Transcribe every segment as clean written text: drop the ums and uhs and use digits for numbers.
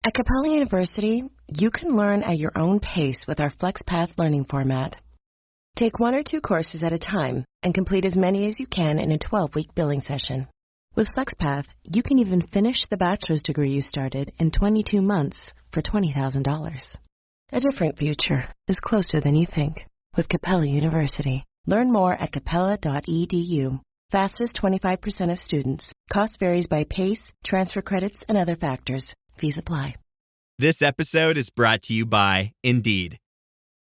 At Capella University, you can learn at your own pace with our FlexPath learning format. Take 1 or 2 courses at a time and complete as many as you can in a 12-week billing session. With FlexPath, you can even finish the bachelor's degree you started in 22 months for $20,000. A different future is closer than you think with Capella University. Learn more at capella.edu. Fastest 25% of students. Cost varies by PACE, transfer credits, and other factors. Fees apply. This episode is brought to you by Indeed.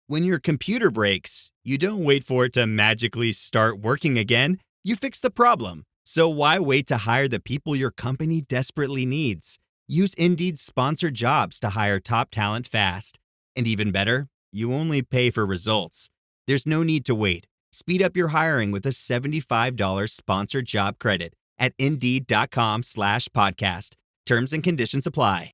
When your computer breaks, you don't wait for it to magically start working again. You fix the problem. So why wait to hire the people your company desperately needs? Use Indeed's sponsored jobs to hire top talent fast. And even better, you only pay for results. There's no need to wait. Speed up your hiring with a $75 sponsored job credit at Indeed.com/podcast. Terms and conditions apply.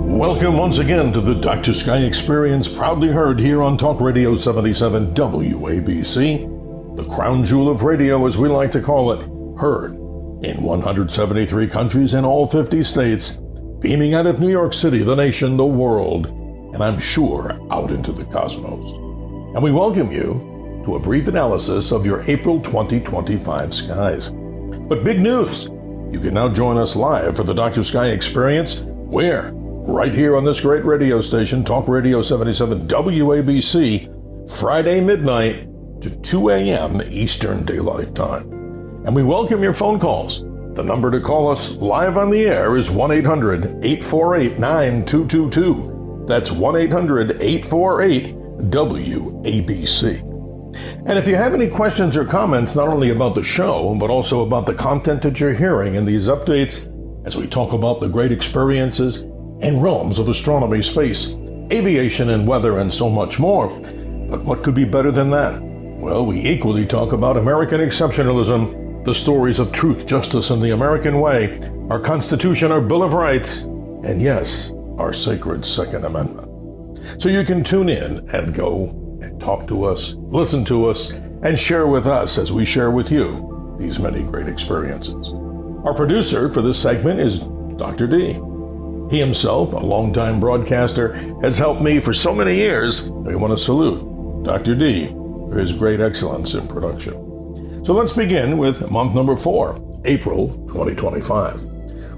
Welcome once again to the Dr. Sky Experience, proudly heard here on Talk Radio 77 WABC, the crown jewel of radio as we like to call it, heard in 173 countries in all 50 states, beaming out of New York City, the nation, the world, and I'm sure out into the cosmos. And we welcome you to a brief analysis of your April 2025 skies. But big news! You can now join us live for the Dr. Sky Experience, where? Right here on this great radio station, Talk Radio 77 WABC, Friday midnight to 2 a.m. Eastern Daylight Time. And we welcome your phone calls. The number to call us live on the air is 1-800-848-9222. That's 1-800-848-WABC. And if you have any questions or comments, not only about the show, but also about the content that you're hearing in these updates, as we talk about the great experiences and realms of astronomy, space, aviation, and weather, and so much more. But what could be better than that? Well, we equally talk about American exceptionalism, the stories of truth, justice, and the American way, our Constitution, our Bill of Rights, and yes, our sacred Second Amendment. So you can tune in and go and talk to us, listen to us, and share with us as we share with you these many great experiences. Our producer for this segment is Dr. D. He himself, a longtime broadcaster, has helped me for so many years. We want to salute Dr. D for his great excellence in production. So let's begin with month number 4, April 2025.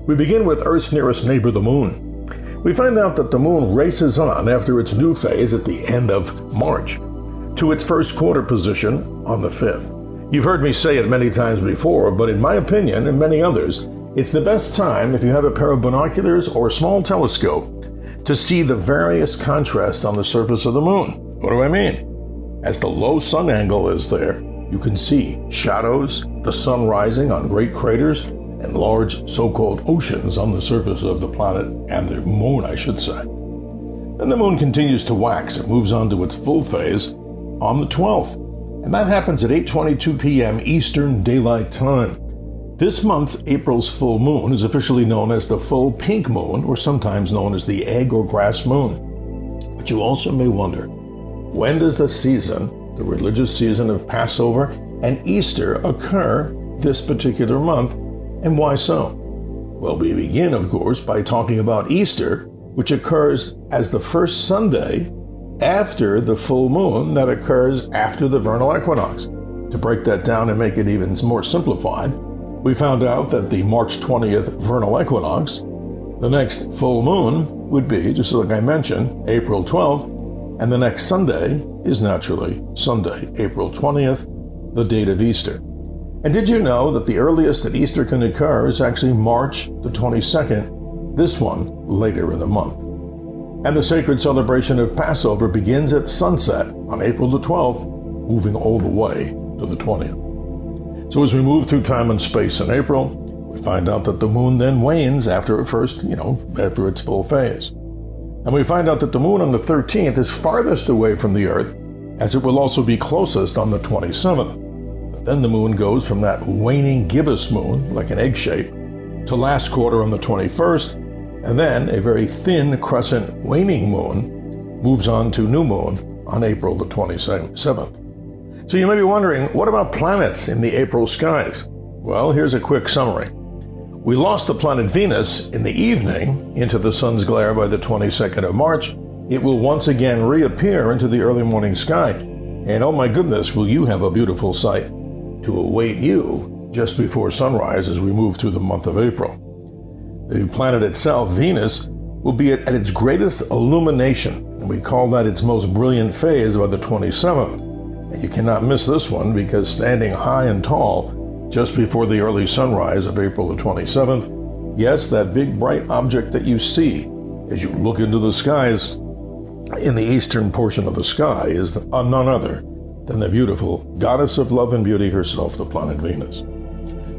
We begin with Earth's nearest neighbor, the Moon. We find out that the Moon races on after its new phase at the end of March to its first quarter position on the 5th. You've heard me say it many times before, but in my opinion and many others, it's the best time if you have a pair of binoculars or a small telescope to see the various contrasts on the surface of the Moon. What do I mean? As the low sun angle is there, you can see shadows, the sun rising on great craters, and large so-called oceans on the surface of the planet, and the Moon, I should say. Then the Moon continues to wax. It moves on to its full phase on the 12th, and that happens at 8:22 p.m. Eastern Daylight Time. This month, April's full moon is officially known as the full pink moon, or sometimes known as the egg or grass moon. But you also may wonder, when does the season, the religious season of Passover and Easter, occur this particular month, and why so? Well, we begin, of course, by talking about Easter, which occurs as the first Sunday after the full moon that occurs after the vernal equinox. To break that down and make it even more simplified, we found out that the March 20th vernal equinox, the next full moon, would be, just like I mentioned, April 12th, and the next Sunday is naturally Sunday, April 20th, the date of Easter. And did you know that the earliest that Easter can occur is actually March the 22nd, this one later in the month? And the sacred celebration of Passover begins at sunset on April the 12th, moving all the way to the 20th. So as we move through time and space in April, we find out that the Moon then wanes after its full phase. And we find out that the Moon on the 13th is farthest away from the Earth, as it will also be closest on the 27th. But then the Moon goes from that waning gibbous moon, like an egg shape, to last quarter on the 21st, and then a very thin crescent waning moon moves on to new moon on April the 27th. So you may be wondering, what about planets in the April skies? Well, here's a quick summary. We lost the planet Venus in the evening into the sun's glare by the 22nd of March. It will once again reappear into the early morning sky. And oh my goodness, will you have a beautiful sight to await you just before sunrise as we move through the month of April. The planet itself, Venus, will be at its greatest illumination, and we call that its most brilliant phase by the 27th. And you cannot miss this one because standing high and tall just before the early sunrise of April the 27th, yes, that big bright object that you see as you look into the skies in the eastern portion of the sky is none other than the beautiful goddess of love and beauty herself, the planet Venus.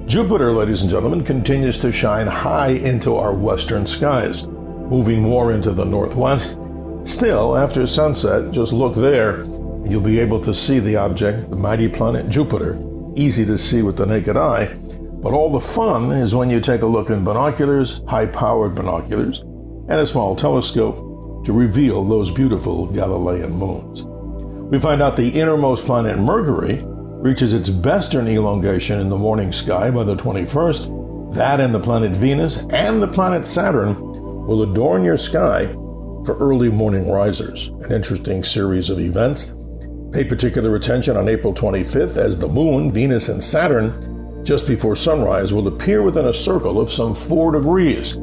Jupiter, ladies and gentlemen, continues to shine high into our western skies, moving more into the northwest. Still, after sunset, just look there and you'll be able to see the object, the mighty planet Jupiter, easy to see with the naked eye. But all the fun is when you take a look in binoculars, high-powered binoculars, and a small telescope to reveal those beautiful Galilean moons. We find out the innermost planet Mercury reaches its western elongation in the morning sky by the 21st. That and the planet Venus and the planet Saturn will adorn your sky for early morning risers, an interesting series of events. Pay particular attention on April 25th as the moon, Venus, and Saturn, just before sunrise, will appear within a circle of some 4 degrees.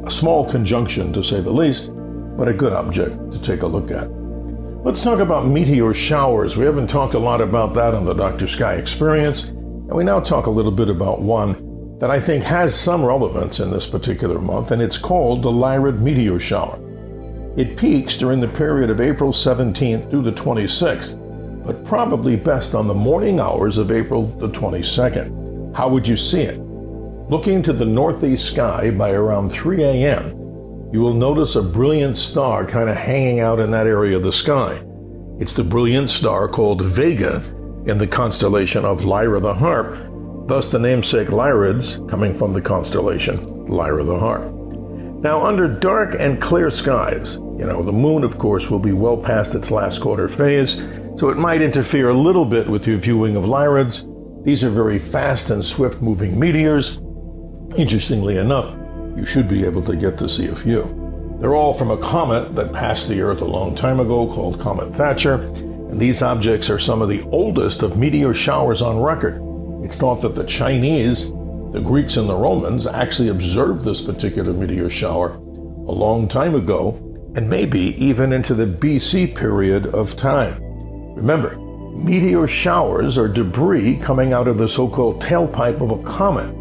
A small conjunction, to say the least, but a good object to take a look at. Let's talk about meteor showers. We haven't talked a lot about that on the Dr. Sky Experience, and we now talk a little bit about one that I think has some relevance in this particular month, and it's called the Lyrid meteor shower. It peaks during the period of April 17th through the 26th, but probably best on the morning hours of April the 22nd. How would you see it? Looking to the northeast sky by around 3 a.m., you will notice a brilliant star kind of hanging out in that area of the sky. It's the brilliant star called Vega in the constellation of Lyra the Harp, thus the namesake Lyrids coming from the constellation Lyra the Harp. Now, under dark and clear skies, the moon, of course, will be well past its last quarter phase, so it might interfere a little bit with your viewing of Lyrids. These are very fast and swift-moving meteors. Interestingly enough, you should be able to get to see a few. They're all from a comet that passed the Earth a long time ago called Comet Thatcher, and these objects are some of the oldest of meteor showers on record. It's thought that the Chinese, the Greeks, and the Romans actually observed this particular meteor shower a long time ago, and maybe even into the BC period of time. Remember, meteor showers are debris coming out of the so-called tailpipe of a comet,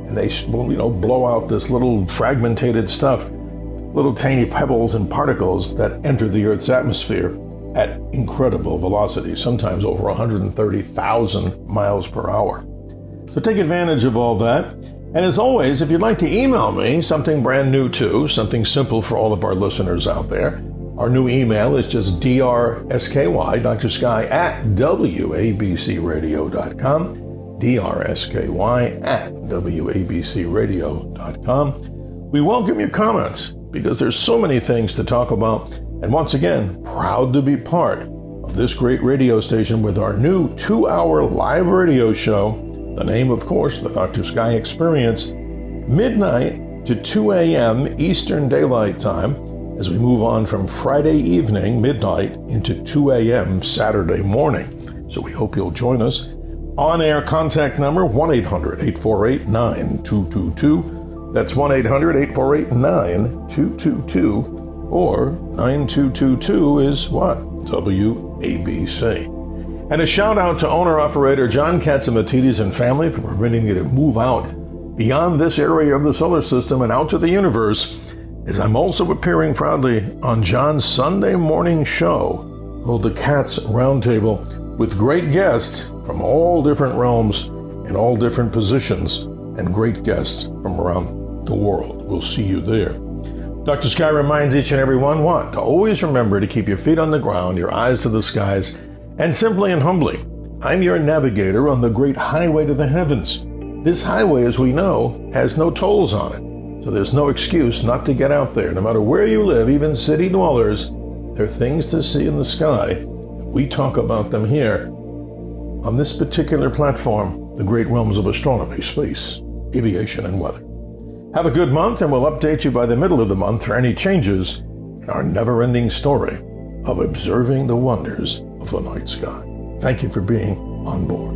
and they blow out this little fragmented stuff, little tiny pebbles and particles that enter the Earth's atmosphere at incredible velocities, sometimes over 130,000 miles per hour. So take advantage of all that. And as always, if you'd like to email me something brand new too, something simple for all of our listeners out there, our new email is just drsky, Dr. Sky, at wabcradio.com, drsky at wabcradio.com. We welcome your comments because there's so many things to talk about. And once again, proud to be part of this great radio station with our new 2-hour live radio show. The name, of course, the Dr. Sky Experience, midnight to 2 a.m. Eastern Daylight Time, as we move on from Friday evening, midnight, into 2 a.m. Saturday morning. So we hope you'll join us. On-air contact number, 1-800-848-9222. That's 1-800-848-9222. Or 9222 is what? WABC. And a shout out to owner-operator John Katsimatidis and family for permitting me to move out beyond this area of the solar system and out to the universe, as I'm also appearing proudly on John's Sunday morning show called The Cats Roundtable, with great guests from all different realms and all different positions, and great guests from around the world. We'll see you there. Dr. Sky reminds each and every one what? To always remember to keep your feet on the ground, your eyes to the skies, and simply and humbly, I'm your navigator on the great highway to the heavens. This highway, as we know, has no tolls on it, so there's no excuse not to get out there. No matter where you live, even city dwellers, there are things to see in the sky we talk about them here on this particular platform, the great realms of astronomy, space, aviation, and weather. Have a good month, and we'll update you by the middle of the month for any changes in our never-ending story of observing the wonders of the night sky. Thank you for being on board.